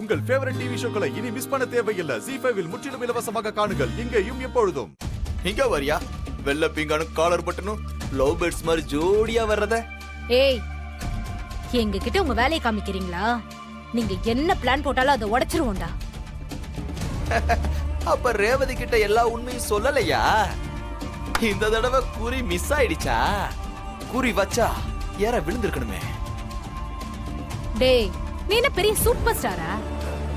உங்கள் favourite TV ஷோக்களை இனி miss பண்ண தேவையில்லை. ZEE5 இல் முற்றிலும் இலவசமாக காணுங்கள். இங்கேயும் எப்பொழுதும். இங்க வரியா? வெள்ள பிங்கானும் காலர் பட்டனும் லவ் பேர்ட்ஸ் மாதிரி ஜோடியா வர்றத. ஏய், எங்க கிட்ட உங்க வேலையை காமிக்கிறீங்களா? நீங்க என்ன பிளான் போட்டாலும் அதை உடைச்சிருவோம்டா. அப்ப ரேவதி கிட்ட எல்லா உண்மையும் சொல்லலையா? இந்த தடவை குறி மிஸ் ஆயிடுச்சா? குறி வச்சா யார விழுந்திருக்கணுமே. டேய், நீ என்ன பெரிய சூப்பர் ஸ்டாரா?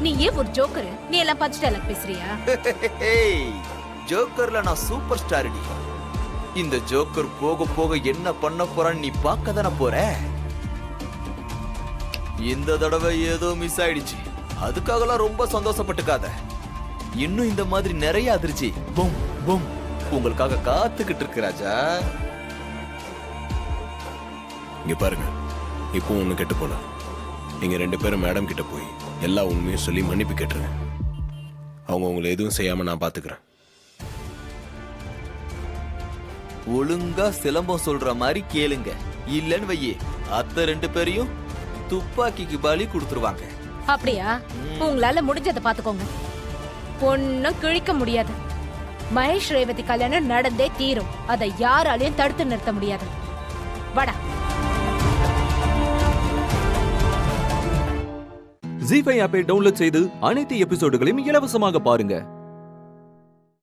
நீ ஏன் ஒரு ஜோக்கர்? நீ எல்லாம் பஞ்ச் டயலாக் பேசுறியா? ஜோக்கர்ல நான் சூப்பர் ஸ்டார் டி. இந்த ஜோக்கர் போக போக என்ன பண்ண போறான்னு நீ பார்க்க தானே போற. இந்த தடவை ஏதோ மிஸ் ஆயிடுச்சு. அதுக்காகலாம் ரொம்ப சந்தோஷப்பட்டுக்காத. இன்னும் இந்த மாதிரி நிறைய அதிர்ச்சி பொம் பொம் உங்களுக்காக காத்துக்கிட்டு இருக்கு ராஜா. இங்க பாருங்க, இப்போ ஒண்ணு கெட்டு போல. நீங்க 2 பேரும் மேடம் கிட்ட போய் எல்லா உண்மையும் சொல்லி மன்னிப்பு கேட்டுருங்க. அவங்க உங்களை எதுவும் செய்யாம நான் பாத்துக்கிறேன். ஒழுங்கா சிலம்பம் சொல்ற மாதிரி கேளுங்க. இல்லன்னு வையே, அத்த 2 பேரையும் துப்பாக்கிக்கு பலி கொடுத்துருவாங்க. அப்படியா? உங்களால முடிஞ்சதை பாத்துக்கோங்க. ஒன்னும் கிழிக்க முடியாது. மகேஷ் ரேவதி கல்யாணம் நடந்தே தீரும். அதை யாராலையும் தடுத்து நிறுத்த முடியாது. வாடா. ZEE5 ஆப்பை டவுன்லோட் செய்து அனைத்து எபிசோடுகளையும் இலவசமாக பாருங்க.